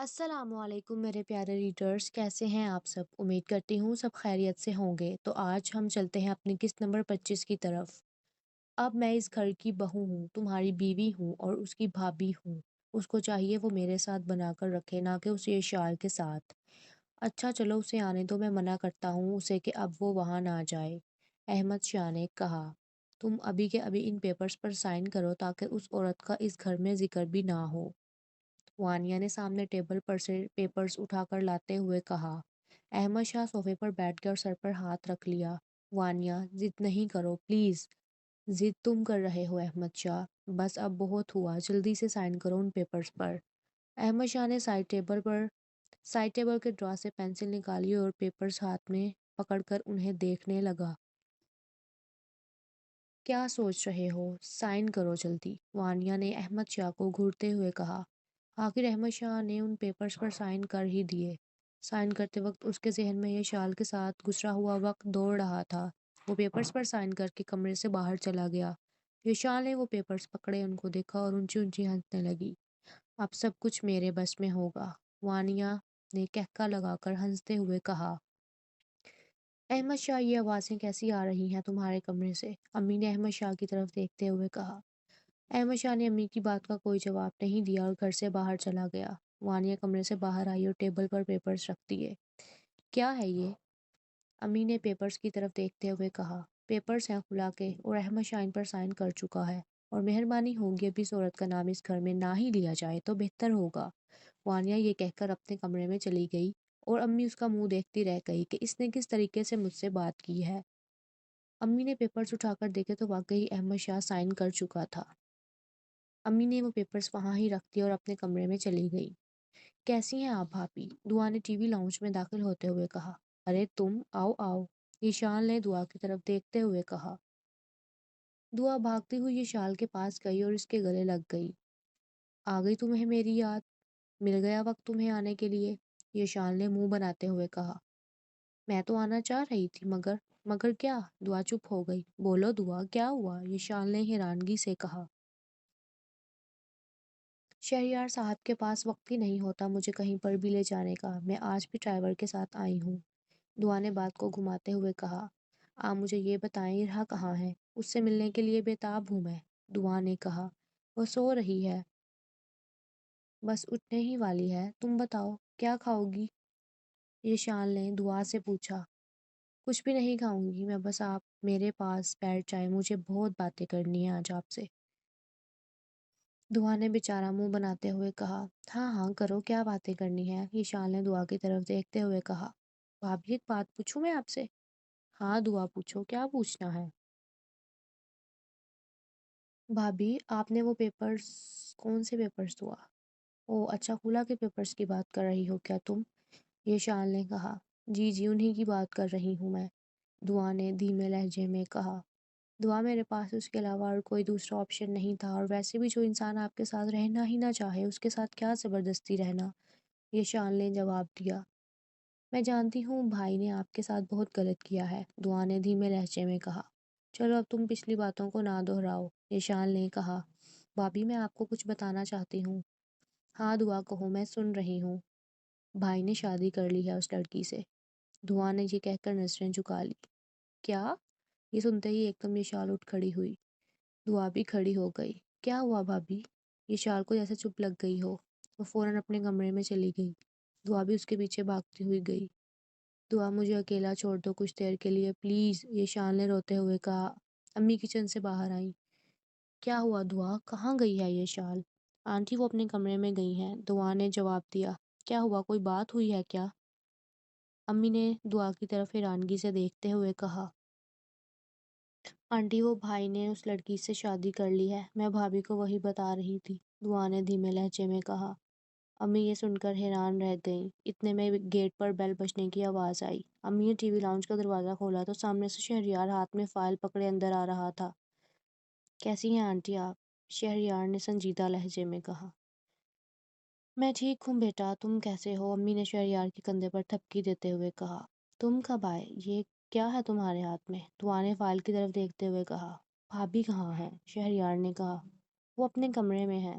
السلام علیکم میرے پیارے ریڈرز، کیسے ہیں آپ سب؟ امید کرتی ہوں سب خیریت سے ہوں گے۔ تو آج ہم چلتے ہیں اپنی قسط نمبر 25 کی طرف۔ اب میں اس گھر کی بہو ہوں، تمہاری بیوی ہوں اور اس کی بھابھی ہوں۔ اس کو چاہیے وہ میرے ساتھ بنا کر رکھے، نہ کہ اسے یشال کے ساتھ۔ اچھا چلو اسے آنے دو، میں منع کرتا ہوں اسے کہ اب وہ وہاں نہ جائے۔ احمد شاہ نے کہا، تم ابھی کے ابھی ان پیپرز پر سائن کرو تاکہ اس عورت کا اس گھر میں ذکر بھی نہ ہو۔ وانیہ نے سامنے ٹیبل پر سے پیپرز اٹھا کر لاتے ہوئے کہا۔ احمد شاہ صوفے پر بیٹھ گئے اور سر پر ہاتھ رکھ لیا۔ وانیہ، ضد نہیں کرو پلیز۔ ضد تم کر رہے ہو احمد شاہ، بس اب بہت ہوا، جلدی سے سائن کرو ان پیپرز پر۔ احمد شاہ نے سائڈ ٹیبل کے ڈرا سے پینسل نکالی اور پیپرز ہاتھ میں پکڑ کر انہیں دیکھنے لگا۔ کیا سوچ رہے ہو؟ سائن کرو جلدی، وانیہ نے احمد شاہ کو گھورتے ہوئے کہا۔ آخر احمد شاہ نے ان پیپرز پر سائن کر ہی دیے۔ سائن کرتے وقت اس کے ذہن میں یہ شال کے ساتھ گزرا ہوا وقت دوڑ رہا تھا۔ وہ پیپرز پر سائن کر کے کمرے سے باہر چلا گیا۔ یشال نے وہ پیپرز پکڑے، ان کو دیکھا اور اونچی اونچی ہنسنے لگی۔ اب سب کچھ میرے بس میں ہوگا، وانیہ نے کہکا لگا کر ہنستے ہوئے کہا۔ احمد شاہ، یہ آوازیں کیسی آ رہی ہیں تمہارے کمرے سے؟ امی نے احمد شاہ کی طرف دیکھتے ہوئے کہا۔ احمد شاہ نے امی کی بات کا کوئی جواب نہیں دیا اور گھر سے باہر چلا گیا۔ وانیہ کمرے سے باہر آئی اور ٹیبل پر پیپرز رکھ دیے۔ کیا ہے یہ؟ امی نے پیپرز کی طرف دیکھتے ہوئے کہا۔ پیپرز ہیں کھلا کے، اور احمد شاہ ان پر سائن کر چکا ہے، اور مہربانی ہوگی اب اس عورت کا نام اس گھر میں نہ ہی لیا جائے تو بہتر ہوگا۔ وانیہ یہ کہہ کر اپنے کمرے میں چلی گئی اور امی اس کا منہ دیکھتی رہ گئی کہ اس نے کس طریقے سے مجھ سے بات کی ہے۔ امی نے پیپرز اٹھا کر دیکھے تو واقعی احمد شاہ سائن کر چکا تھا۔ امی نے وہ پیپرز وہاں ہی رکھ دیے اور اپنے کمرے میں چلی گئی۔ کیسی ہیں آپ بھابھی؟ دعا نے ٹی وی لاؤنج میں داخل ہوتے ہوئے کہا۔ ارے تم، آؤ آؤ، یشال نے دعا کی طرف دیکھتے ہوئے کہا۔ دعا بھاگتی ہوئی یشال کے پاس گئی اور اس کے گلے لگ گئی۔ آ گئی تمہیں میری یاد؟ مل گیا وقت تمہیں آنے کے لیے، یشال نے منہ بناتے ہوئے کہا۔ میں تو آنا چاہ رہی تھی، مگر کیا؟ دعا چپ ہو گئی۔ بولو دعا، کیا ہوا؟ یشال نے حیرانگی سے کہا۔ شہریار صاحب کے پاس وقت ہی نہیں ہوتا مجھے کہیں پر بھی لے جانے کا، میں آج بھی ڈرائیور کے ساتھ آئی ہوں، دعا نے بات کو گھماتے ہوئے کہا۔ آپ مجھے یہ بتائیں رہا کہاں ہے؟ اس سے ملنے کے لیے بےتاب ہوں میں، دعا نے کہا۔ وہ سو رہی ہے، بس اٹھنے ہی والی ہے، تم بتاؤ کیا کھاؤ گی؟ یشال نے دعا سے پوچھا۔ کچھ بھی نہیں کھاؤں گی میں، بس آپ میرے پاس بیٹھ جائیں، مجھے بہت باتیں کرنی ہیں آج آپ سے، دعا نے بیچارہ منہ بناتے ہوئے کہا۔ ہاں ہاں کرو، کیا باتیں کرنی ہے؟ یشال نے دعا کی طرف دیکھتے ہوئے کہا۔ بھابھی ایک بات پوچھوں میں آپ سے؟ ہاں دعا پوچھو، کیا پوچھنا ہے؟ بھابھی آپ نے وہ پیپرز، کون سے پیپرز دعا؟ او اچھا، خلا کے پیپرز کی بات کر رہی ہو کیا تم؟ یشال نے کہا۔ جی جی انہی کی بات کر رہی ہوں میں، دعا نے دھیمے لہجے میں کہا۔ دعا میرے پاس اس کے علاوہ اور کوئی دوسرا آپشن نہیں تھا، اور ویسے بھی جو انسان آپ کے ساتھ رہنا ہی نہ چاہے اس کے ساتھ کیا زبردستی رہنا، یشال نے جواب دیا۔ میں جانتی ہوں بھائی نے آپ کے ساتھ بہت غلط کیا ہے، دعا نے دھیمے لہجے میں کہا۔ چلو اب تم پچھلی باتوں کو نہ دہراؤ، یشال نے کہا۔ بھابھی میں آپ کو کچھ بتانا چاہتی ہوں۔ ہاں دعا کہو، میں سن رہی ہوں۔ بھائی نے شادی کر لی ہے اس لڑکی سے، دعا نے یہ کہہ کر نظریں جھکا لی۔ کیا؟ یہ سنتے ہی ایک دم یشال اٹھ کھڑی ہوئی۔ دعا بھی کھڑی ہو گئی۔ کیا ہوا بھابھی؟ یشال کو جیسے چپ لگ گئی ہو، وہ فوراً اپنے کمرے میں چلی گئی۔ دعا بھی اس کے پیچھے بھاگتی ہوئی گئی۔ دعا مجھے اکیلا چھوڑ دو کچھ دیر کے لیے پلیز، یشال نے روتے ہوئے کہا۔ امی کچن سے باہر آئیں۔ کیا ہوا دعا، کہاں گئی ہے یشال؟ آنٹی وہ اپنے کمرے میں گئی ہیں، دعا نے جواب دیا۔ کیا ہوا، کوئی بات ہوئی ہے کیا؟ امی نے دعا کی طرف حیرانگی سے دیکھتے ہوئے کہا۔ آنٹی وہ بھائی نے اس لڑکی سے شادی کر لی ہے، میں بھابھی کو وہی بتا رہی تھی، دعا نے دھیمے لہجے میں کہا۔ امی یہ سن کر حیران رہ گئیں۔ اتنے میں گیٹ پر بیل بجنے کی آواز آئی۔ امی نے ٹی وی لاؤنج کا دروازہ کھولا تو سامنے سے شہریار ہاتھ میں فائل پکڑے اندر آ رہا تھا۔ کیسی ہیں آنٹی آپ؟ شہریار نے سنجیدہ لہجے میں کہا۔ میں ٹھیک ہوں بیٹا، تم کیسے ہو؟ امی نے شہریار کے کندھے پر تھپکی دیتے ہوئے کہا۔ تم کب آئے؟ یہ کیا ہے تمہارے ہاتھ میں؟ دعا نے فائل کی طرف دیکھتے ہوئے کہا۔ بھابھی کہاں ہے؟ شہریار نے کہا۔ وہ اپنے کمرے میں ہے،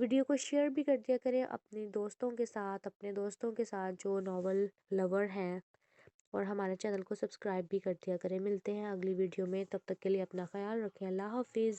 ویڈیو کو شیئر بھی کر دیا کریں اپنے دوستوں کے ساتھ، جو ناول لور ہیں، اور ہمارے چینل کو سبسکرائب بھی کر دیا کریں۔ ملتے ہیں اگلی ویڈیو میں، تب تک کے لیے اپنا خیال رکھیں۔ اللہ حافظ۔